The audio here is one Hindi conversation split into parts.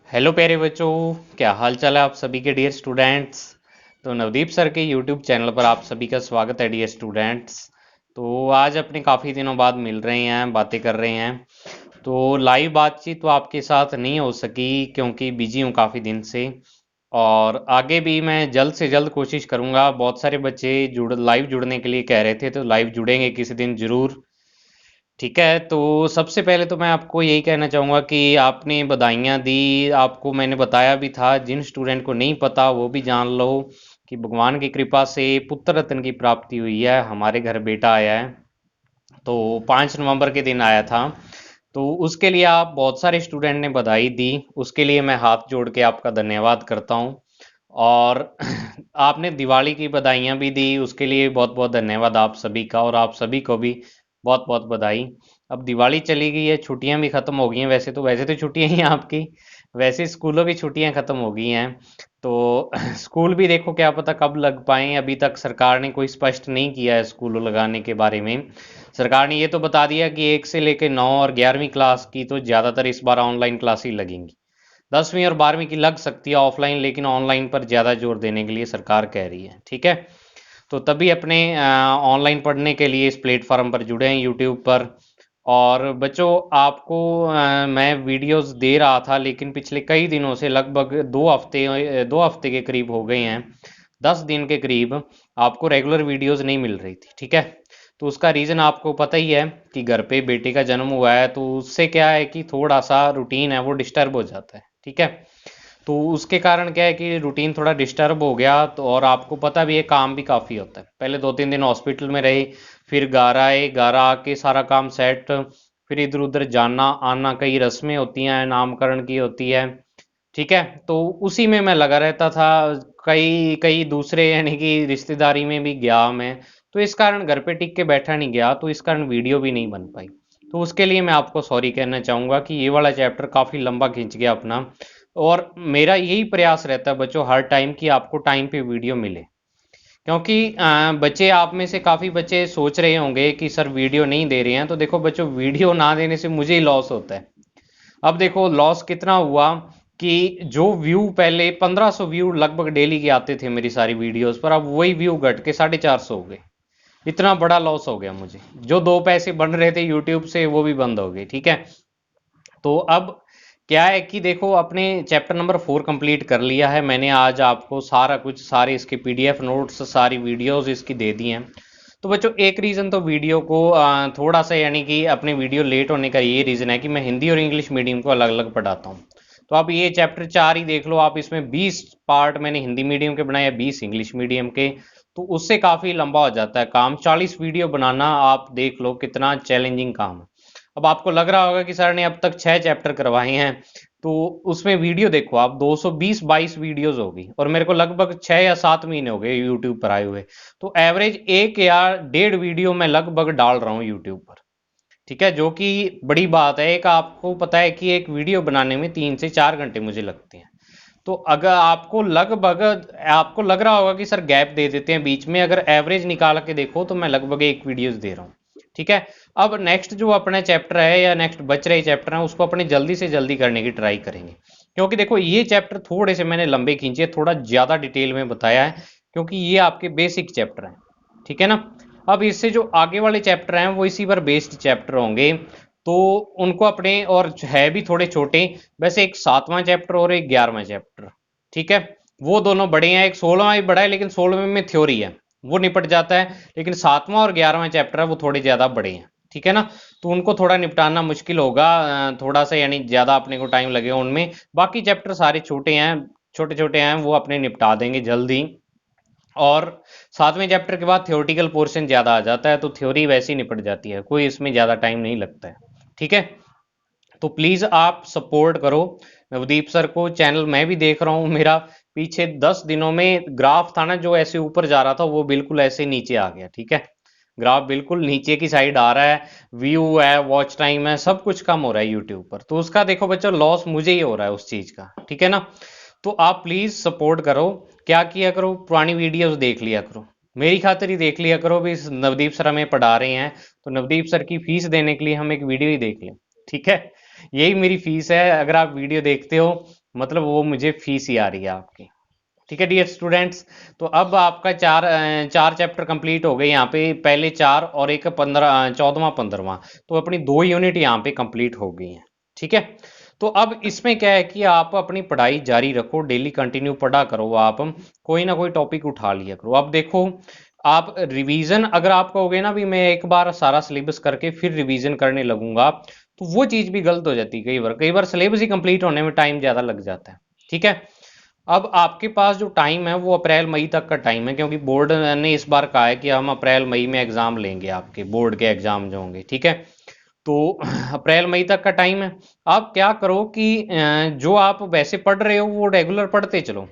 हेलो प्यारे बच्चों। क्या हाल चाल है आप सभी के डियर स्टूडेंट्स। तो नवदीप सर के यूट्यूब चैनल पर आप सभी का स्वागत है डियर स्टूडेंट्स। तो आज अपने काफ़ी दिनों बाद मिल रहे हैं, बातें कर रहे हैं। तो लाइव बातचीत तो आपके साथ नहीं हो सकी क्योंकि बिजी हूँ काफ़ी दिन से। और आगे भी मैं जल्द से जल्द कोशिश करूँगा। बहुत सारे बच्चे लाइव जुड़ने के लिए कह रहे थे, तो लाइव जुड़ेंगे किसी दिन ज़रूर। ठीक है, तो सबसे पहले तो मैं आपको यही कहना चाहूँगा कि आपने बधाइयाँ दी, आपको मैंने बताया भी था। जिन स्टूडेंट को नहीं पता वो भी जान लो कि भगवान की कृपा से पुत्र रत्न की प्राप्ति हुई है। हमारे घर बेटा आया है, तो 5 नवंबर के दिन आया था। तो उसके लिए आप बहुत सारे स्टूडेंट ने बधाई दी, उसके लिए मैं हाथ जोड़ के आपका धन्यवाद करता हूँ। और आपने दिवाली की बधाइयाँ भी दी, उसके लिए बहुत बहुत धन्यवाद आप सभी का। और आप सभी को भी बहुत बहुत बधाई। अब दिवाली चली गई है, छुट्टियां भी खत्म हो गई हैं। वैसे तो छुट्टियां ही हैं आपकी। वैसे स्कूलों की छुट्टियां खत्म हो गई हैं। तो स्कूल भी देखो क्या पता कब लग पाए। अभी तक सरकार ने कोई स्पष्ट नहीं किया है स्कूल लगाने के बारे में। सरकार ने ये तो बता दिया कि 1 से लेकर 9 और 11वीं क्लास की तो ज़्यादातर इस बार ऑनलाइन क्लास ही लगेंगी। 10वीं और 12वीं की लग सकती है ऑफलाइन, लेकिन ऑनलाइन पर ज़्यादा जोर देने के लिए सरकार कह रही है। ठीक है, तो तभी अपने ऑनलाइन पढ़ने के लिए इस प्लेटफॉर्म पर जुड़े हैं यूट्यूब पर। और बच्चों, आपको मैं वीडियोस दे रहा था, लेकिन पिछले कई दिनों से लगभग 2 हफ्ते के करीब हो गए हैं, 10 दिन के करीब आपको रेगुलर वीडियोस नहीं मिल रही थी। ठीक है, तो उसका रीज़न आपको पता ही है कि घर पे बेटे का जन्म हुआ है, तो उससे क्या है कि थोड़ा सा रूटीन है वो डिस्टर्ब हो जाता है। ठीक है, तो उसके कारण क्या है कि रूटीन थोड़ा डिस्टर्ब हो गया। तो और आपको पता भी है काम भी काफ़ी होता है। पहले 2-3 दिन हॉस्पिटल में रहे, फिर घर आए, घर आके सारा काम सेट, फिर इधर उधर जाना आना, कई रस्में होती हैं, नामकरण की होती है। ठीक है, तो उसी में मैं लगा रहता था। कई कई दूसरे यानी कि रिश्तेदारी में भी गया मैं। तो इस कारण घर पे टिक के बैठा नहीं गया, तो इस कारण वीडियो भी नहीं बन पाई। तो उसके लिए मैं आपको सॉरी कहना चाहूँगा कि ये वाला चैप्टर काफ़ी लंबा खिंच गया अपना। और मेरा यही प्रयास रहता है बच्चों हर टाइम कि आपको टाइम पे वीडियो मिले। क्योंकि बच्चे आप में से काफ़ी बच्चे सोच रहे होंगे कि सर वीडियो नहीं दे रहे हैं। तो देखो बच्चों, वीडियो ना देने से मुझे ही लॉस होता है। अब देखो लॉस कितना हुआ कि जो व्यू पहले 1500 व्यू लगभग डेली के आते थे मेरी सारी वीडियोस पर, अब वही व्यू घट के 450 हो गए। इतना बड़ा लॉस हो गया मुझे। जो 2 पैसे बन रहे थे यूट्यूब से वो भी बंद हो गए। ठीक है, तो अब क्या है कि देखो अपने चैप्टर नंबर 4 कंप्लीट कर लिया है मैंने। आज आपको सारा कुछ, सारे इसके पीडीएफ नोट्स, सारी वीडियोस इसकी दे दी हैं। तो बच्चों, एक रीज़न तो वीडियो को थोड़ा सा यानी कि अपने वीडियो लेट होने का ये रीज़न है कि मैं हिंदी और इंग्लिश मीडियम को अलग अलग पढ़ाता हूँ। तो आप ये चैप्टर 4 ही देख लो, आप इसमें 20 पार्ट मैंने हिंदी मीडियम के बनाए, 20 इंग्लिश मीडियम के। तो उससे काफ़ी लंबा हो जाता है काम। 40 वीडियो बनाना आप देख लो कितना चैलेंजिंग काम है। अब आपको लग रहा होगा कि सर ने अब तक 6 चैप्टर करवाए हैं, तो उसमें वीडियो देखो आप, 220-22 वीडियोस होगी। और मेरे को लगभग 6 या 7 महीने हो गए यूट्यूब पर आए हुए। तो एवरेज 1 या 1.5 वीडियो मैं लगभग डाल रहा हूँ यूट्यूब पर। ठीक है, जो कि बड़ी बात है। एक आपको पता है कि एक वीडियो बनाने में 3 से 4 घंटे मुझे लगते हैं। तो अगर आपको लग रहा होगा कि सर गैप दे देते हैं बीच में, अगर एवरेज निकाल के देखो तो मैं लगभग एक वीडियोस दे रहा हूँ। ठीक है, अब नेक्स्ट जो अपना चैप्टर है या नेक्स्ट बच रहे चैप्टर हैं उसको अपने जल्दी से जल्दी करने की ट्राई करेंगे। क्योंकि देखो ये चैप्टर थोड़े से मैंने लंबे खींचे, थोड़ा ज़्यादा डिटेल में बताया है, क्योंकि ये आपके बेसिक चैप्टर हैं। ठीक है ना। अब इससे जो आगे वाले चैप्टर हैं वो इसी पर बेस्ड चैप्टर होंगे। तो उनको अपने, और है भी थोड़े छोटे। वैसे एक 7वां चैप्टर और एक 11वां चैप्टर, ठीक है, वो दोनों बड़े हैं। एक 16वां भी बड़ा है, लेकिन 16वें में थ्योरी है, वो निपट जाता है। लेकिन 7वां और 11वां चैप्टर है वो थोड़े ज़्यादा बड़े हैं। ठीक है ना। तो उनको थोड़ा निपटाना मुश्किल होगा, थोड़ा सा यानी ज़्यादा अपने को टाइम लगेगा उनमें। बाकी चैप्टर सारे छोटे हैं, छोटे छोटे हैं, वो अपने निपटा देंगे जल्दी। और 7वें चैप्टर के बाद थ्योरेटिकल पोर्शन ज़्यादा आ जाता है, तो थ्योरी वैसे ही निपट जाती है, कोई इसमें ज़्यादा टाइम नहीं लगता है। ठीक है, तो प्लीज़ आप सपोर्ट करो नवदीप सर को। चैनल मैं भी देख रहा हूँ, मेरा पीछे 10 दिनों में ग्राफ था ना जो ऐसे ऊपर जा रहा था, वो बिल्कुल ऐसे नीचे आ गया। ठीक है, ग्राफ बिल्कुल नीचे की साइड आ रहा है। व्यू है, वॉच टाइम है, सब कुछ कम हो रहा है यूट्यूब पर। तो उसका देखो बच्चों लॉस मुझे ही हो रहा है उस चीज़ का। ठीक है ना। तो आप प्लीज़ सपोर्ट करो। क्या किया करो, पुरानी वीडियोस देख लिया करो, मेरी खातिर ही देख लिया करो। भी नवदीप सर हमें पढ़ा रहे हैं, तो नवदीप सर की फीस देने के लिए हम एक वीडियो ही देख लें। ठीक है, यही मेरी फीस है। अगर आप वीडियो देखते हो मतलब वो मुझे फीस ही आ रही है आपकी। ठीक है डियर स्टूडेंट्स, तो अब आपका चार चैप्टर कंप्लीट हो गए यहाँ पे, पहले चार और एक 14वां 15वां, तो अपनी 2 यूनिट यहाँ पे कंप्लीट हो गई हैं। ठीक है, तो अब इसमें क्या है कि आप अपनी पढ़ाई जारी रखो, डेली कंटिन्यू पढ़ा करो, आप कोई ना कोई टॉपिक उठा लिया करो। अब देखो, आप रिवीजन अगर आप कहोगे ना भी मैं एक बार सारा सिलेबस करके फिर रिवीजन करने लगूंगा, तो वो चीज भी गलत हो जाती है। कई बार सिलेबस ही कंप्लीट होने में टाइम ज्यादा लग जाता है। ठीक है, अब आपके पास जो टाइम है वो अप्रैल मई तक का टाइम है, क्योंकि बोर्ड ने इस बार कहा है कि हम अप्रैल मई में एग्जाम लेंगे, आपके बोर्ड के एग्जाम जो होंगे। ठीक है, तो अप्रैल मई तक का टाइम है। आप क्या करो कि जो आप वैसे पढ़ रहे हो वो रेगुलर पढ़ते चलो,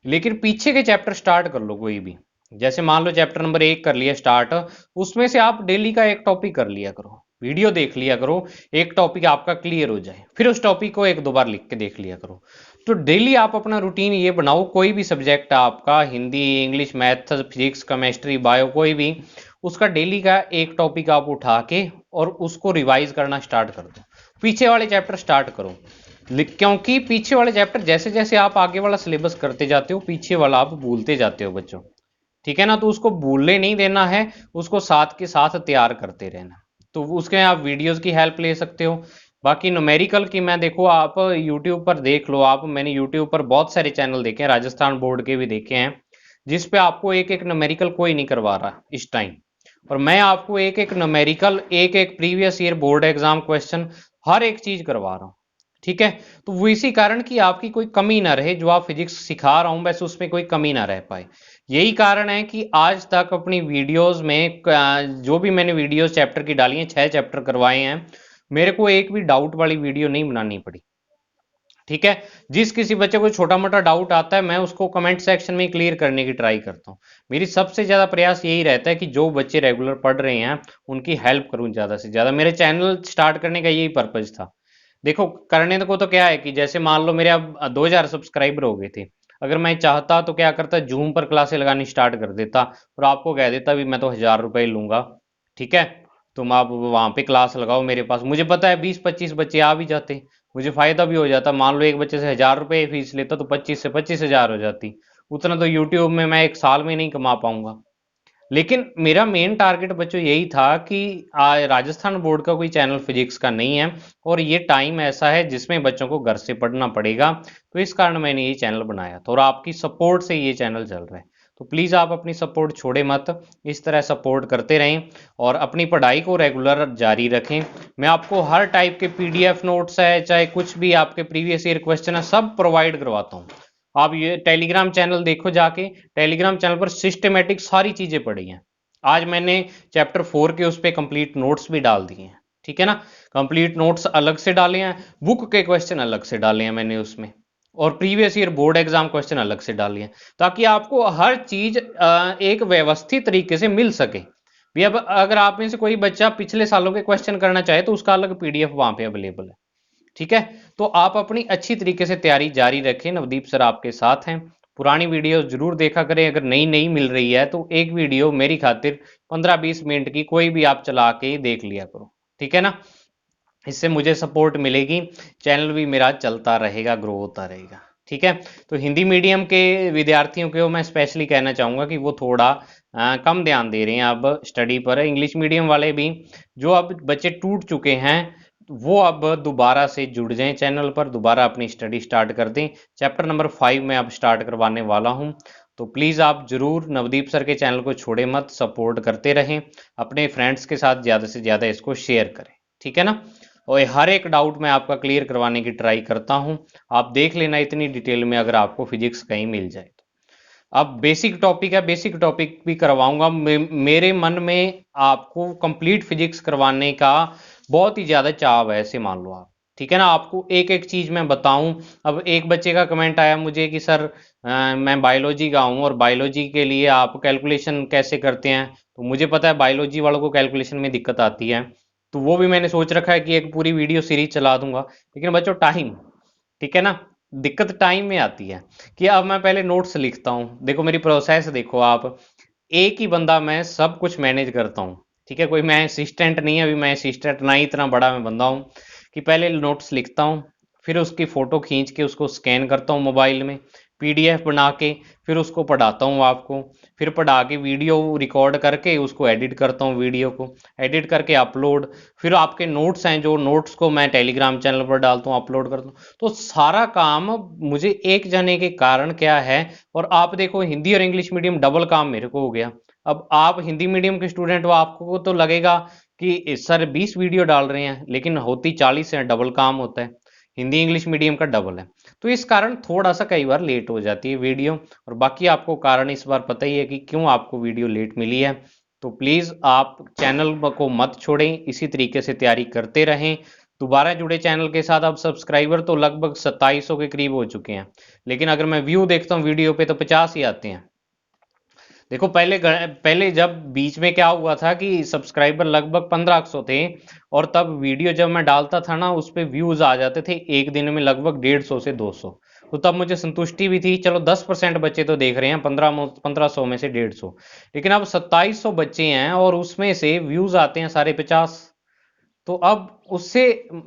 लेकिन पीछे के चैप्टर स्टार्ट कर लो कोई भी। जैसे मान लो चैप्टर नंबर 1 कर लिया स्टार्ट, उसमें से आप डेली का एक टॉपिक कर लिया करो, वीडियो देख लिया करो, एक टॉपिक आपका क्लियर हो जाए, फिर उस टॉपिक को एक दो बार लिख के देख लिया करो। तो डेली आप अपना रूटीन ये बनाओ, कोई भी सब्जेक्ट आपका, Hindi, English, math, physics, chemistry, bio, कोई भी, उसका डेली का एक टॉपिक आप उठा के और उसको रिवाइज करना स्टार्ट कर दो। पीछे वाले चैप्टर स्टार्ट करो, क्योंकि पीछे वाले चैप्टर जैसे जैसे आप आगे वाला सिलेबस करते जाते हो, पीछे वाला आप भूलते जाते हो बच्चों। ठीक है ना, तो उसको भूलने नहीं देना है, उसको साथ के साथ तैयार करते रहना। तो उसके आप वीडियोस की हेल्प ले सकते हो। बाकी न्यूमेरिकल की मैं देखो, आप यूट्यूब पर देख लो, आप मैंने यूट्यूब पर बहुत सारे चैनल देखे हैं, राजस्थान बोर्ड के भी देखे हैं, जिस पे आपको एक एक न्यूमेरिकल कोई नहीं करवा रहा इस टाइम। और मैं आपको एक एक न्यूमेरिकल, एक एक previous year board exam question, हर एक चीज करवा रहा हूँ। ठीक है, तो वो इसी कारण कि आपकी कोई कमी ना रहे, जो आप फिजिक्स सिखा रहा हूं बस उसमें कोई कमी ना रह पाए। यही कारण है कि आज तक अपनी वीडियोस में जो भी मैंने वीडियोस चैप्टर की डाली हैं, 6 चैप्टर करवाए हैं, मेरे को एक भी डाउट वाली वीडियो नहीं बनानी पड़ी। ठीक है, जिस किसी बच्चे को छोटा मोटा डाउट आता है मैं उसको कमेंट सेक्शन में क्लियर करने की ट्राई करता हूँ। मेरी सबसे ज्यादा प्रयास यही रहता है कि जो बच्चे रेगुलर पढ़ रहे हैं उनकी हेल्प करूं ज्यादा से ज्यादा। मेरे चैनल स्टार्ट करने का यही पर्पज था। देखो, करने को तो क्या है कि जैसे मान लो मेरे अब 2000 सब्सक्राइबर हो गए थे, अगर मैं चाहता तो क्या करता, जूम पर क्लासें लगानी स्टार्ट कर देता और आपको कह देता भी मैं तो 1000 रुपए लूंगा। ठीक है, तुम आप वहां पे क्लास लगाओ मेरे पास, मुझे पता है 20-25 बच्चे आ भी जाते, मुझे फायदा भी हो जाता। मान लो एक बच्चे से 1000 रुपए फीस लेता तो 25 से 25 हजार हो जाती। उतना तो यूट्यूब में मैं एक साल में नहीं कमा पाऊंगा। लेकिन मेरा मेन टारगेट बच्चों यही था कि राजस्थान बोर्ड का कोई चैनल फिजिक्स का नहीं है, और ये टाइम ऐसा है जिसमें बच्चों को घर से पढ़ना पड़ेगा, तो इस कारण मैंने ये चैनल बनाया था और आपकी सपोर्ट से ये चैनल चल रहा है। तो प्लीज़ आप अपनी सपोर्ट छोड़े मत, इस तरह सपोर्ट करते रहें और अपनी पढ़ाई को रेगुलर जारी रखें। मैं आपको हर टाइप के पीडीएफ नोट्स है, चाहे कुछ भी आपके प्रीवियस ईयर क्वेश्चन है, सब प्रोवाइड करवाता हूँ। आप ये टेलीग्राम चैनल देखो जाके, टेलीग्राम चैनल पर सिस्टमेटिक सारी चीजें पड़ी हैं। आज मैंने चैप्टर 4 के उस पे कंप्लीट नोट्स भी डाल दिए हैं। ठीक है ना, कंप्लीट नोट्स अलग से डाले हैं, बुक के क्वेश्चन अलग से डाले हैं मैंने उसमें, और previous year board exam question अलग से डाले हैं, ताकि आपको हर चीज एक व्यवस्थित तरीके से मिल सके भी। अब अगर आप में से कोई बच्चा पिछले सालों के क्वेश्चन करना चाहे तो उसका अलग पीडीएफ वहां पे अवेलेबल है। ठीक है, तो आप अपनी अच्छी तरीके से तैयारी जारी रखें, नवदीप सर आपके साथ हैं। पुरानी वीडियो जरूर देखा करें, अगर नई नई मिल रही है तो एक वीडियो मेरी खातिर 15-20 मिनट की कोई भी आप चला के देख लिया करो। ठीक है ना, इससे मुझे सपोर्ट मिलेगी, चैनल भी मेरा चलता रहेगा, ग्रो होता रहेगा। ठीक है, तो हिंदी मीडियम के विद्यार्थियों को मैं स्पेशली कहना चाहूंगा कि वो थोड़ा कम ध्यान दे रहे हैं अब स्टडी पर। इंग्लिश मीडियम वाले भी, जो अब बच्चे टूट चुके हैं, वो अब दोबारा से जुड़ जाएं चैनल पर, दोबारा अपनी स्टडी स्टार्ट कर दें। चैप्टर नंबर 5 में अब स्टार्ट करवाने वाला हूं, तो प्लीज़ आप जरूर नवदीप सर के चैनल को छोड़े मत, सपोर्ट करते रहें, अपने फ्रेंड्स के साथ ज़्यादा से ज़्यादा इसको शेयर करें। ठीक है ना, और हर एक डाउट मैं आपका क्लियर करवाने की ट्राई करता हूं। आप देख लेना इतनी डिटेल में, अगर आपको फिजिक्स कहीं मिल जाए तो। अब बेसिक टॉपिक है, बेसिक टॉपिक भी करवाऊंगा। मेरे मन में आपको कंप्लीट फिजिक्स करवाने का बहुत ही ज्यादा चाव है, ऐसे मान लो आप। ठीक है ना, आपको एक एक चीज मैं बताऊं। अब एक बच्चे का कमेंट आया मुझे कि सर मैं बायोलॉजी का हूं और बायोलॉजी के लिए आप कैलकुलेशन कैसे करते हैं, तो मुझे पता है बायोलॉजी वालों को कैलकुलेशन में दिक्कत आती है, तो वो भी मैंने सोच रखा है कि एक पूरी वीडियो सीरीज चला दूंगा। लेकिन बच्चों टाइम, ठीक है ना, दिक्कत टाइम में आती है कि अब मैं पहले नोट्स लिखता हूँ। देखो मेरी प्रोसेस देखो आप, एक ही बंदा मैं सब कुछ मैनेज करता हूँ। ठीक है, कोई मैं असिस्टेंट नहीं है, अभी मैं असिस्टेंट ना ही इतना बड़ा मैं बंदा हूँ कि पहले नोट्स लिखता हूँ, फिर उसकी फ़ोटो खींच के उसको स्कैन करता हूँ मोबाइल में, पीडीएफ बना के, फिर उसको पढ़ाता हूँ आपको, फिर पढ़ा के वीडियो रिकॉर्ड करके उसको एडिट करता हूँ, वीडियो को एडिट करके अपलोड, फिर आपके नोट्स हैं जो नोट्स को मैं टेलीग्राम चैनल पर डालता हूँ, अपलोड करता हूँ। तो सारा काम मुझे एक जने के कारण क्या है, और आप देखो हिंदी और इंग्लिश मीडियम डबल काम मेरे को हो गया। अब आप हिंदी मीडियम के स्टूडेंट हो, आपको तो लगेगा कि सर 20 वीडियो डाल रहे हैं, लेकिन होती 40 है, डबल काम होता है। हिंदी इंग्लिश मीडियम का डबल है, तो इस कारण थोड़ा सा कई बार लेट हो जाती है वीडियो। और बाकी आपको कारण इस बार पता ही है कि क्यों आपको वीडियो लेट मिली है। तो प्लीज़ आप चैनल को मत छोड़ें, इसी तरीके से तैयारी करते रहें। दोबारा जुड़े चैनल के साथ। अब सब्सक्राइबर तो लगभग 2700 के करीब हो चुके हैं, लेकिन अगर मैं व्यू देखता हूँ वीडियो पे तो 50 ही आते हैं। देखो पहले जब बीच में क्या हुआ था कि सब्सक्राइबर लगभग 1500 थे, और तब वीडियो जब मैं डालता था ना उस पे व्यूज आ जाते थे एक दिन में लगभग 150 से 200। तो तब मुझे संतुष्टि भी थी, चलो 10% बच्चे तो देख रहे हैं, 1500 में से 150। लेकिन अब 2700 बच्चे हैं और उसमें से व्यूज आते हैं साढ़े 50। तो अब उससे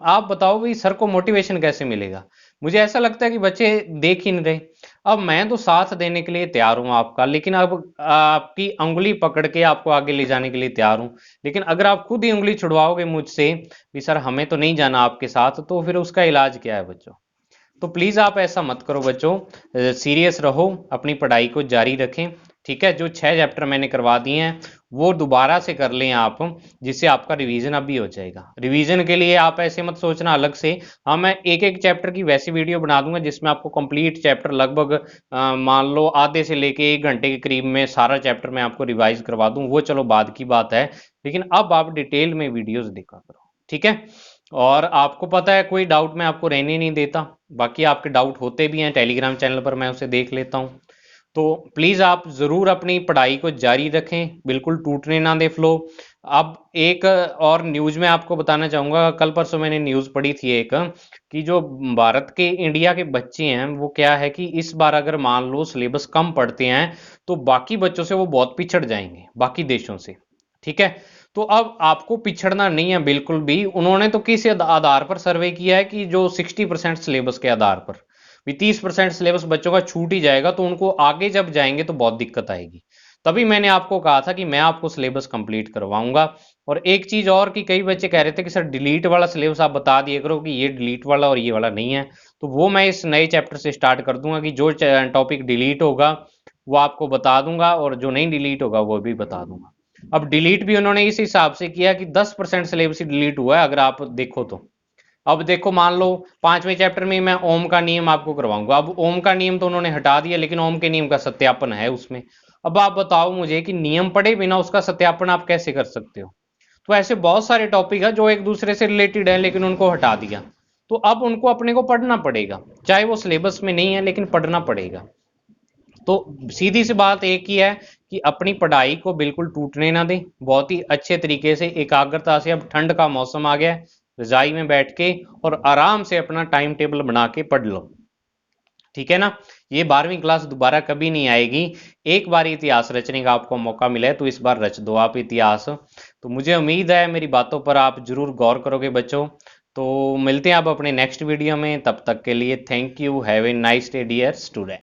आप बताओ भाई सर को मोटिवेशन कैसे मिलेगा। मुझे ऐसा लगता है कि बच्चे देख ही नहीं रहे। अब मैं तो साथ देने के लिए तैयार हूं आपका, लेकिन अब आपकी उंगली पकड़ के आपको आगे ले जाने के लिए तैयार हूं। लेकिन अगर आप खुद ही उंगली छुड़वाओगे मुझसे कि सर हमें तो नहीं जाना आपके साथ, तो फिर उसका इलाज क्या है बच्चों। तो प्लीज़ आप ऐसा मत करो बच्चों, सीरियस रहो, अपनी पढ़ाई को जारी रखें। ठीक है, जो 6 चैप्टर मैंने करवा दिए हैं वो दोबारा से कर लें आप, जिससे आपका रिवीजन अभी हो जाएगा। रिवीजन के लिए आप ऐसे मत सोचना अलग से। हाँ, मैं एक एक चैप्टर की वैसी वीडियो बना दूंगा जिसमें आपको कंप्लीट चैप्टर लगभग मान लो आधे से लेके 1 घंटे के करीब में सारा चैप्टर मैं आपको रिवाइज करवा दूं, वो चलो बाद की बात है। लेकिन अब आप डिटेल में वीडियोस देखा करो, ठीक है। और आपको पता है कोई डाउट मैं आपको रहने नहीं देता। बाकी आपके डाउट होते भी हैं टेलीग्राम चैनल पर, मैं उसे देख लेता हूँ। तो प्लीज़ आप ज़रूर अपनी पढ़ाई को जारी रखें, बिल्कुल टूटने ना दें फ्लो। अब एक और न्यूज़ में आपको बताना चाहूँगा, कल परसों मैंने न्यूज़ पढ़ी थी एक, कि जो भारत के इंडिया के बच्चे हैं वो क्या है कि इस बार अगर मान लो सिलेबस कम पढ़ते हैं तो बाकी बच्चों से वो बहुत पिछड़ जाएंगे, बाकी देशों से। ठीक है, तो अब आपको पिछड़ना नहीं है बिल्कुल भी। उन्होंने तो किस आधार पर सर्वे किया है कि जो 60% सिलेबस के आधार पर भी 30% सिलेबस बच्चों का छूट ही जाएगा, तो उनको आगे जब जाएंगे तो बहुत दिक्कत आएगी। तभी मैंने आपको कहा था कि मैं आपको सिलेबस कंप्लीट करवाऊंगा। और एक चीज और कि कई बच्चे कह रहे थे कि सर डिलीट वाला सिलेबस आप बता दिए करो कि ये डिलीट वाला और ये वाला नहीं है। तो वो मैं इस नए चैप्टर से स्टार्ट कर दूंगा कि जो टॉपिक डिलीट होगा वो आपको बता दूंगा, और जो नहीं डिलीट होगा वो भी बता दूंगा। अब डिलीट भी उन्होंने इस हिसाब से किया कि 10% सिलेबस ही डिलीट हुआ है, अगर आप देखो तो। अब देखो मान लो 5वें चैप्टर में मैं ओम का नियम आपको करवाऊंगा। अब ओम का नियम तो उन्होंने हटा दिया, लेकिन ओम के नियम का सत्यापन है उसमें। अब आप बताओ मुझे कि नियम पढ़े बिना उसका सत्यापन आप कैसे कर सकते हो। तो ऐसे बहुत सारे टॉपिक है जो एक दूसरे से रिलेटेड है, लेकिन उनको हटा दिया। तो अब उनको अपने को पढ़ना पड़ेगा, चाहे वो सिलेबस में नहीं है लेकिन पढ़ना पड़ेगा। तो सीधी सी बात एक ही है कि अपनी पढ़ाई को बिल्कुल टूटने ना दें, बहुत ही अच्छे तरीके से एकाग्रता से। अब ठंड का मौसम आ गया है, रजाई में बैठ के और आराम से अपना टाइम टेबल बना के पढ़ लो, ठीक है ना। ये 12वीं क्लास दोबारा कभी नहीं आएगी। एक बार इतिहास रचने का आपको मौका मिला है तो इस बार रच दो आप इतिहास। तो मुझे उम्मीद है मेरी बातों पर आप जरूर गौर करोगे बच्चों। तो मिलते हैं आप अपने नेक्स्ट वीडियो में, तब तक के लिए thank you, have a nice day dear student.